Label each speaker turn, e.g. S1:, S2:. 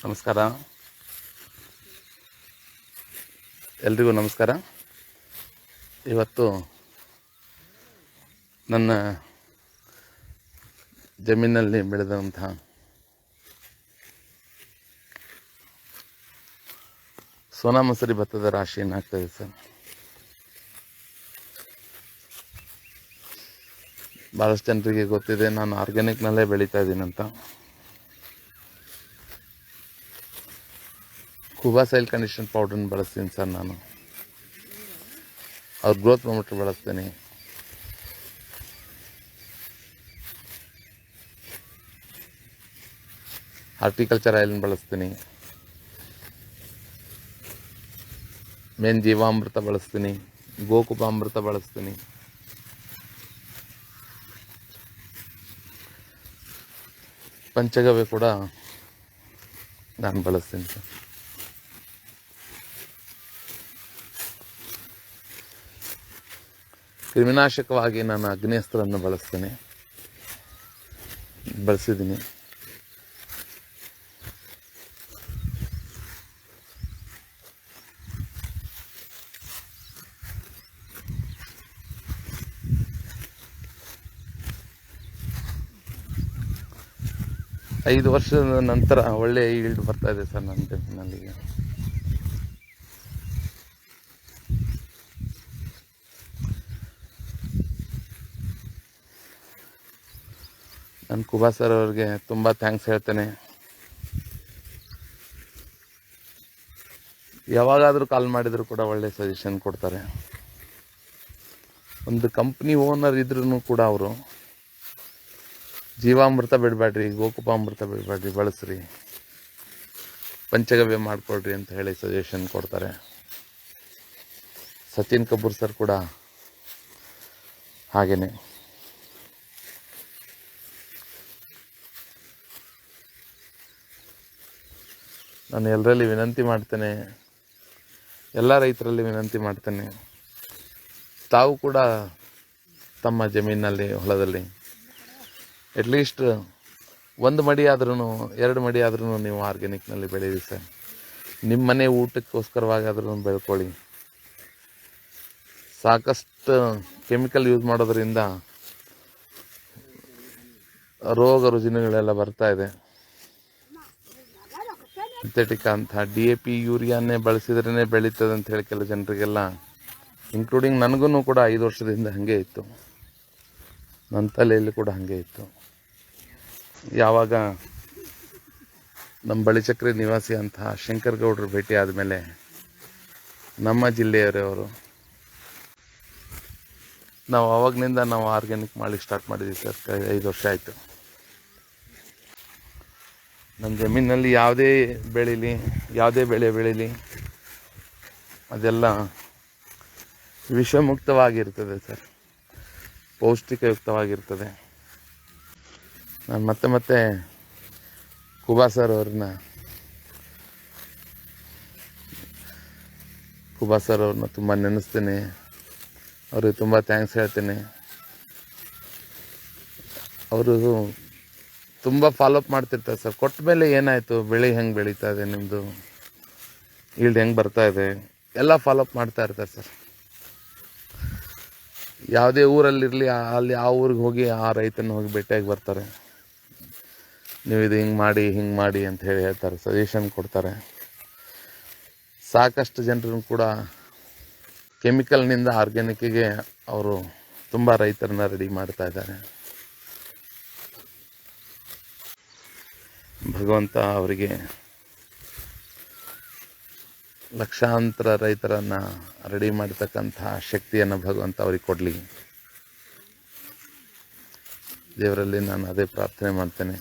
S1: ನಮಸ್ಕಾರ, ಎಲ್ರಿಗೂ ನಮಸ್ಕಾರ. ಇವತ್ತು ನನ್ನ ಜಮೀನಲ್ಲಿ ಬೆಳೆದಂತಹ ಸೋನಾ ಮಸೂರಿ ಭತ್ತದ ರಾಶಿ ಏನಾಗ್ತದೆ ಸರ್. ಭಾಳಷ್ಟು ಜನರಿಗೆ ಗೊತ್ತಿದೆ ನಾನು ಆರ್ಗ್ಯಾನಿಕ್ನಲ್ಲೇ ಬೆಳೀತಾ ಇದ್ದೀನಂತ. ಕುಬಾ ಸಾಯಿಲ್ ಕಂಡೀಷನ್ ಪೌಡ್ರನ್ನ ಬಳಸ್ತೀನಿ ಸರ್. ನಾನು ಅವ್ರ ಗ್ರೋತ್ ಪ್ರಮೋಟರ್ ಬಳಸ್ತೀನಿ, ಹಾರ್ಟಿಕಲ್ಚರ್ ಆಯಿಲ್ನ ಬಳಸ್ತೀನಿ, ಮೇನ್ ಜೀವಾಮೃತ ಬಳಸ್ತೀನಿ, ಗೋಕುಪಾಮೃತ ಬಳಸ್ತೀನಿ, ಪಂಚಗವ್ಯ ಕೂಡ ನಾನು ಬಳಸ್ತೀನಿ ಸರ್. ಕ್ರಿಮಿನಾಶಕವಾಗಿ ನಾನು ಅಗ್ನೇಸ್ತ್ರವನ್ನು ಬಳಸಿದ್ದೀನಿ. ಐದು ವರ್ಷದ ನಂತರ ಒಳ್ಳೆಯ ಈಲ್ಡ್ ಬರ್ತಾ ಇದೆ ಸರ್ ನನ್ನ ಜಮೀನಲ್ಲಿಗೆ. ನಾನು ಕುಬಾ ಸರ್ ಅವ್ರಿಗೆ ತುಂಬ ಥ್ಯಾಂಕ್ಸ್ ಹೇಳ್ತೇನೆ. ಯಾವಾಗಾದರೂ ಕಾಲ್ ಮಾಡಿದರೂ ಕೂಡ ಒಳ್ಳೆ ಸಜೆಷನ್ ಕೊಡ್ತಾರೆ. ಒಂದು ಕಂಪ್ನಿ ಓನರ್ ಇದ್ರೂ ಕೂಡ ಅವರು ಜೀವಾಮೃತ ಬಿಡಬೇಡ್ರಿ, ಗೋಕುಪಾಮೃತ ಬಿಡಬೇಡ್ರಿ, ಬಳಸ್ರಿ, ಪಂಚಗವ್ಯ ಮಾಡಿಕೊಡ್ರಿ ಅಂತ ಹೇಳಿ ಸಜೆಷನ್ ಕೊಡ್ತಾರೆ. ಸಚಿನ್ ಕಪೂರ್ ಸರ್ ಕೂಡ ಹಾಗೇನೆ. ನಾನು ಎಲ್ಲರಲ್ಲಿ ವಿನಂತಿ ಮಾಡ್ತೇನೆ, ಎಲ್ಲ ರೈತರಲ್ಲಿ ವಿನಂತಿ ಮಾಡ್ತೇನೆ, ತಾವು ಕೂಡ ತಮ್ಮ ಜಮೀನಿನಲ್ಲಿ ಹೊಲದಲ್ಲಿ ಅಟ್ಲೀಸ್ಟ್ 1 ಮಡಿ ಆದ್ರೂ 2 ಮಡಿ ಆದ್ರೂ ನೀವು ಆರ್ಗ್ಯಾನಿಕ್ನಲ್ಲಿ ಬೆಳೀರಿ ಸರ್. ನಿಮ್ಮ ಮನೆ ಊಟಕ್ಕೋಸ್ಕರವಾಗಾದ್ರೂ ಬೆಳ್ಕೊಳ್ಳಿ. ಸಾಕಷ್ಟು ಕೆಮಿಕಲ್ ಯೂಸ್ ಮಾಡೋದ್ರಿಂದ ರೋಗ ರುಜಿನಗಳೆಲ್ಲ ಬರ್ತಾ ಇದೆ. ಸಿಂಥೆಟಿಕ್ ಅಂತ DAP ಯೂರಿಯಾನೇ ಬಳಸಿದ್ರೇ ಬೆಳೀತದೆ ಅಂತ ಹೇಳಿ ಕೆಲವು ಜನರಿಗೆಲ್ಲ, ಇನ್ಕ್ಲೂಡಿಂಗ್ ನನಗೂ ಕೂಡ 5 ವರ್ಷದಿಂದ ಹಾಗೆ ಇತ್ತು. ನನ್ನ ತಲೆಯಲ್ಲಿ ಕೂಡ ಹಾಗೆ ಇತ್ತು. ಯಾವಾಗ ನಮ್ಮ ಬಳಿಚಕ್ರಿ ನಿವಾಸಿ ಅಂತಹ ಶಂಕರ್ ಗೌಡರು ಭೇಟಿ ಆದಮೇಲೆ ನಮ್ಮ ಜಿಲ್ಲೆಯವರವರು ನಾವು ಆವಾಗನಿಂದ ನಾವು ಆರ್ಗ್ಯಾನಿಕ್ ಮಾಡಿ ಸ್ಟಾರ್ಟ್ ಮಾಡಿದ್ವಿ ಸರ್. 5 ವರ್ಷ ಆಯಿತು. ನಮ್ಮ ಜಮೀನಿನಲ್ಲಿ ಯಾವುದೇ ಬೆಳೆ ಬೆಳೀಲಿ ಅದೆಲ್ಲ ವಿಷಮುಕ್ತವಾಗಿರ್ತದೆ ಸರ್, ಪೌಷ್ಟಿಕಯುಕ್ತವಾಗಿರ್ತದೆ. ನಾನು ಮತ್ತೆ ಕುಬಾ ಸರ್ ಅವ್ರನ್ನ ತುಂಬ ನೆನೆಸ್ತೀನಿ. ಅವ್ರಿಗೆ ತುಂಬ ಥ್ಯಾಂಕ್ಸ್ ಹೇಳ್ತೀನಿ. ಅವರು ತುಂಬ ಫಾಲೋಅಪ್ ಮಾಡ್ತಿರ್ತಾರೆ ಸರ್. ಕೊಟ್ಟ ಮೇಲೆ ಏನಾಯಿತು, ಬೆಳೆ ಹೆಂಗೆ ಬೆಳೀತಾ ಇದೆ, ನಿಮ್ಮದು ಈಲ್ಡ್ ಹೆಂಗೆ ಬರ್ತಾ ಇದೆ, ಎಲ್ಲ ಫಾಲೋಅಪ್ ಮಾಡ್ತಾ ಇರ್ತಾರೆ ಸರ್. ಯಾವುದೇ ಊರಲ್ಲಿರಲಿ ಅಲ್ಲಿ ಆ ಊರಿಗೆ ಹೋಗಿ ಆ ರೈತನ ಹೋಗಿ ಭೇಟಿಯಾಗಿ ಬರ್ತಾರೆ. ನೀವು ಇದು ಹಿಂಗೆ ಮಾಡಿ ಅಂತ ಹೇಳಿ ಹೇಳ್ತಾರೆ, ಸಜೆಷನ್ ಕೊಡ್ತಾರೆ. ಸಾಕಷ್ಟು ಜನರು ಕೂಡ ಕೆಮಿಕಲ್ನಿಂದ ಆರ್ಗ್ಯಾನಿಕ್ಕಿಗೆ ಅವರು ತುಂಬ ರೈತರನ್ನ ರೆಡಿ ಮಾಡ್ತಾ ಇದ್ದಾರೆ. ಭಗವಂತ ಅವರಿಗೆ ಲಕ್ಷಾಂತರ ರೈತರನ್ನು ರೆಡಿ ಮಾಡತಕ್ಕಂಥ ಶಕ್ತಿಯನ್ನು ಭಗವಂತ ಅವ್ರಿಗೆ ಕೊಡಲಿ. ದೇವರಲ್ಲಿ ನಾನು ಅದೇ ಪ್ರಾರ್ಥನೆ ಮಾಡ್ತೇನೆ.